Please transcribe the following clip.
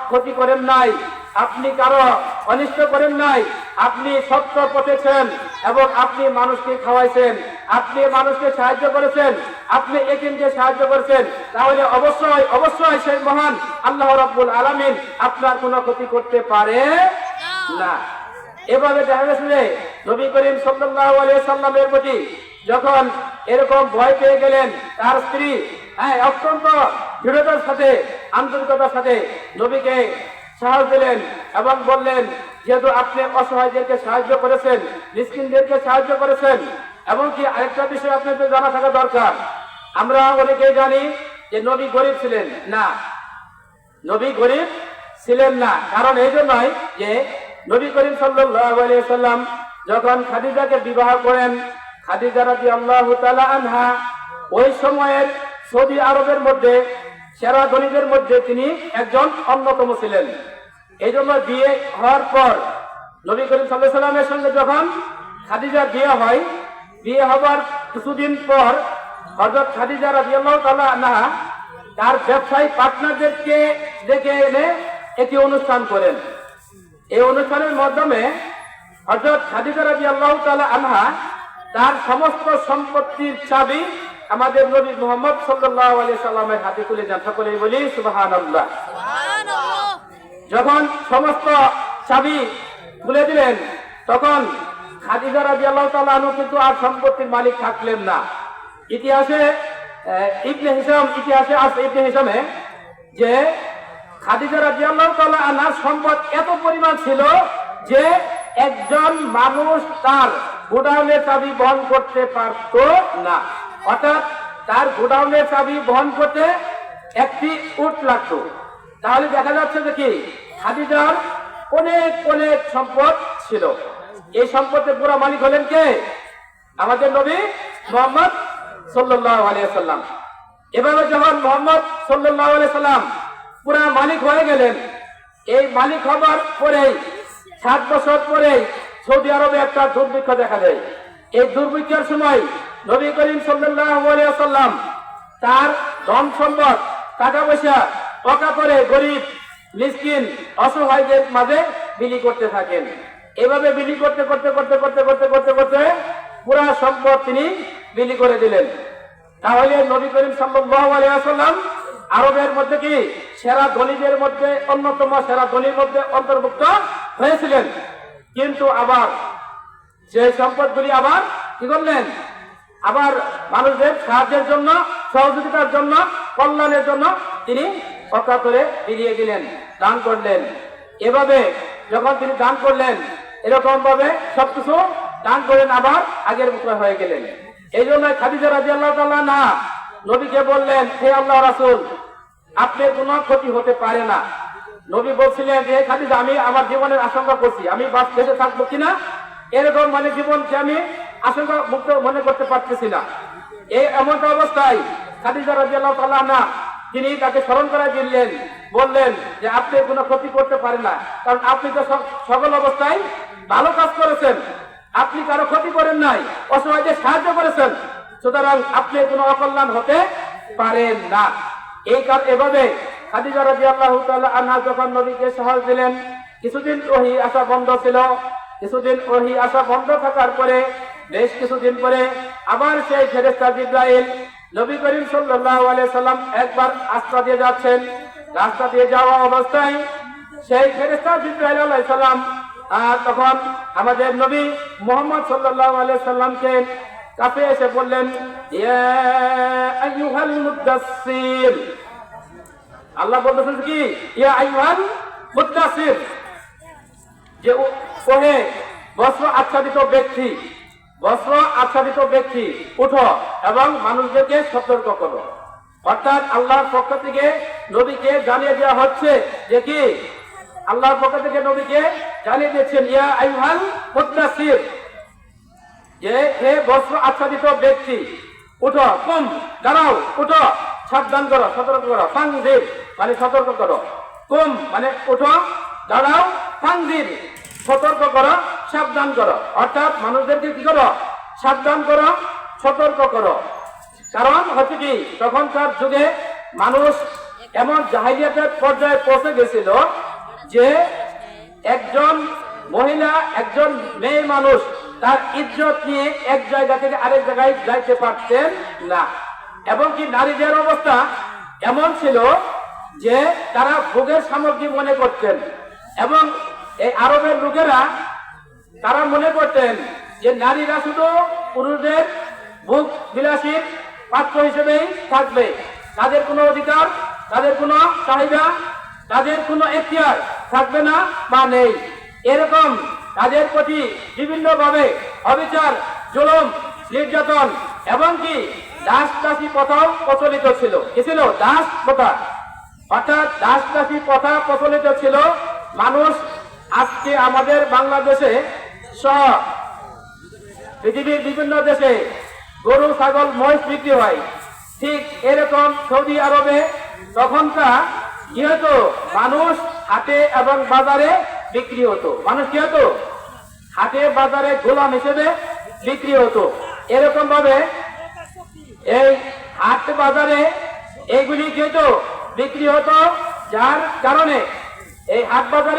ক্ষতি করেন নাই, আপনি কারো অনিষ্ট করেন নাই, আপনি সত্য পথেছেন এবং আপনি মানুষকে খাওয়াইছেন, আপনি মানুষকে সাহায্য করেছেন, আপনি এতিমকে সাহায্য করেছেন, তাহলে অবশ্যই অবশ্যই সেই মহান আল্লাহ রাব্বুল আলামিন আপনার কোনো ক্ষতি করতে পারে না। এভাবে দেখা গেছে যে নবী করিম সাল্লাল্লাহু আলাইহি সাল্লামের প্রতি যখন এরকম ভয় পেয়ে গেলেন, তার স্ত্রী অত্যন্ত দৃঢ়তার সাথে আন্তরিকতার সাথে নবীকে সাহস দিলেন এবং বললেন, যেহেতু আপনি অসহায়দেরকে সাহায্য করেছেন, মিসকিনদেরকে সাহায্য করেছেন, এমনকি আরেকটা বিষয় আপনাদের জানা থাকা দরকার, আমরা অনেকেই জানি যে নবী গরিব ছিলেন না, নবী গরিব ছিলেন না। কারণ এই জন্যই যে নবী করিম সাল্লাল্লাহু আলাইহি সাল্লাম যখন খাদিজাকে বিবাহ করেন, খাদিজা রাদিয়াল্লাহু তাআলা আনহা ওই সময়ের সৌদি আরবের মধ্যে সেরা ধনীদের মধ্যে তিনি একজন অন্যতম ছিলেন। এই জন্য বিয়ে হওয়ার পর নবী করিম সাল্লাল্লাহু আলাইহি সাল্লামের সঙ্গে যখন খাদিজার বিয়ে হয়, বিয়ে হবার কিছুদিন পর হযরত খাদিজা রাদিয়াল্লাহু তাআলা আনহা তার ব্যবসায়ী পার্টনারদেরকে ডেকে এনে একটি অনুষ্ঠান করেন। এই অনুষ্ঠানের মাধ্যমে হযরত খাদিজা রাদিয়াল্লাহু তাআলা আনহা তার সমস্ত সম্পত্তির চাবি আমাদের নবী মুহাম্মদ সাল্লাল্লাহু আলাইহি সাল্লামের হাতে তুলে দেন। সকলে বলি সুবহানাল্লাহ। যখন সমস্ত চাবি তুলে দিলেন, তখন খাদিজা রাদিয়াল্লাহু তাআলা আনহা কিন্তু আর সম্পত্তির মালিক থাকলেন না। ইতিহাসে আছে ইবনে হিশামে যে খাদিজা রাদিয়াল্লাহু তাআলা আনহার সম্পদ এত পরিমাণ ছিল যে একজন মানুষ তার গোডাউনের চাবি বহন করতে পারত না। অর্থাৎ তার গোডাউনের চাবি বহন করতে একটি উট লাগতো। তাহলে দেখা যাচ্ছে যে কি খাদিজার অনেক অনেক সম্পদ ছিল। এই সম্পদের পুরো মালিক হলেন কে? আমাদের নবী মুহাম্মদ সাল্লাল্লাহু আলাইহি সাল্লাম। এভাবে যখন মুহাম্মদ সাল্লাল্লাহু আলাইহি সাল্লাম পুরো মালিক হয়ে গেলেন, এই মালিক হবার পরেই 7 বছর পরেই সৌদি আরবে একটা দুর্ভিক্ষ দেখা দেয়। এই দুর্ভিক্ষের সময় নবী করিম সাল্লাল্লাহু আলাইহি সাল্লাম তার ধন সম্পদ টাকা পয়সা অকাতরে গরিব মিসকিন অসহায়দের মাঝে বিলি করতে থাকেন। এভাবে বিলি করতে করতে করতে করতে করতে করতে করতে পুরা সম্পদ তিনি বিলি করে দিলেন। তাহলে নবী করিম সাল্লাল্লাহু আলাইহি সাল্লাম আরবের মধ্যে কি সেরা ধনীদের মধ্যে অন্যতম সেরা ধনীর মধ্যে অন্তর্ভুক্ত হয়েছিলেন। কিন্তু আবার সেই সম্পদগুলি আবার কি করলেন? আবার মানুষদের সাহায্যের জন্য, সহযোগিতার জন্য, কল্যাণের জন্য তিনি অকাতরে বিলিয়ে দিলেন, দান করলেন। এভাবে যখন তিনি দান করলেন, এরকম ভাবে সবকিছু দান করেন, আবার আগের মতো হয়ে গেলেন। এই জন্য খাদিজা রাদিয়াল্লাহু তাআলা না নবীকে বললেন, হে আল্লাহর রাসূল, আপনার কোনো ক্ষতি হতে পারে না। নবী বলছিলেন যে খাদিজা, আমি আমার জীবনের আশঙ্কা করছি, আমি বেঁচে থাকবো কিনা, এরকম জীবনকে আমি আশঙ্কা মুক্ত মনে করতে পারতেছি না। এই এমন অবস্থায় খাদিজা রাদিয়াল্লাহু তাআলা না তিনি তাকে স্মরণ করাই দিলেন, বললেন যে আপনি কোনো ক্ষতি করতে পারেন না, কারণ আপনি তো সকল অবস্থায় ভালো কাজ করেছেন, আপনি কারো ক্ষতি করেন নাই, অসহায়দের সাহায্য করেছেন, সুতরাং আপনি কোনো অকল্যাণ হতে পারেন না। এভাবে খাদিজা রাদিয়াল্লাহু তাআলা আনহা যখন নবীকে সাহস দিলেন, কিছুদিন ওহী আসা বন্ধ ছিল। কিছুদিন ওহী আসা বন্ধ থাকার পরে বেশ কিছুদিন পরে আবার সেই ফেরেশতা জিবরাইল নবী করিম সাল্লাল্লাহু আলাইহি সাল্লাম একবার রাস্তা দিয়ে যাচ্ছেন। রাস্তা দিয়ে যাওয়া অবস্থায় সেই ফেরেশতা জিবরাইল আলাইহিস সালাম তখন আমাদের নবী মুহাম্মদ সাল্লাল্লাহু আলাইহি সাল্লামকে কাছে এসে বললেন, ইয়া আইয়ুহাল মুদাসসির। আল্লাহ বলতেছেন কি, ইয়া আইয়ুহাল মুদাসসির, যে ওহে বস্ত্র আচ্ছাদিত ব্যক্তি, বস্ত্র আচ্ছাদিত ব্যক্তি, উঠো এবং মানুষদেরকে সতর্ক করো। অর্থাৎ আল্লাহর পক্ষ থেকে নবীকে জানিয়ে দেওয়া হচ্ছে যে কি, আল্লাহর পক্ষ থেকে নবীকে জানিয়ে দিচ্ছেন, ইয়া আইয়ুহাল মুদাসসির, যে হে বস্ত্র আচ্ছাদিত ব্যক্তি, উঠো, কুম দাঁড়াও, উঠো, সাবধান করো, সতর্ক করো, ফানজির মানে সতর্ক করো, কুম মানে উঠো, দাঁড়াও, ফানজির সতর্ক করো, সাবধান করো। অর্থাৎ মানুষদেরকে কি করো? সাবধান করো, সতর্ক করো। কারণ হচ্ছে কি, তখনকার যুগে মানুষ এমন জাহিলিয়াতের পর্যায়ে পৌঁছে গেছিল যে একজন মহিলা, একজন মেয়ে মানুষ তার ইজ্জত নিয়ে এক জায়গা থেকে আরেক জায়গায় যাইতে পারতেন না। এবং কি নারীদের অবস্থা এমন ছিল যে তারা ভোগের সামগ্রী মনে করতেন। এবং এই আরবের লোকেরা তারা মনে করতেন যে নারীরা শুধু পুরুষদের ভোগ বিলাসীর পাত্র হিসেবেই থাকবে, তাদের কোনো অধিকার, তাদের কোনো চাহিদা, তাদের কোনো এখতিয়ার থাকবে না বা নেই। এরকম তাদের প্রতি বিভিন্নভাবে অবিচার, জুলুম, নির্যাতন এবং কি দাস দাসী প্রথাও প্রচলিত ছিল। কি ছিল? দাস প্রথা, অর্থাৎ দাস দাসী প্রথা প্রচলিত ছিল। মানুষ আজকে আমাদের বাংলাদেশে সহ পৃথিবীর বিভিন্ন দেশে গরু, ছাগল, মহিষ বিক্রি হয়, ঠিক এরকম সৌদি আরবে তখনকার কি হতো? মানুষ হাটে এবং বাজারে বিক্রি হতো। মানুষ কি হতো? হাটে বাজারে গোলাম হিসেবে বিক্রি হতো। এরকম ভাবে এই হাট বাজারে এইগুলি কি হতো? বিক্রি হতো, যার কারণে এই হাট বাজারে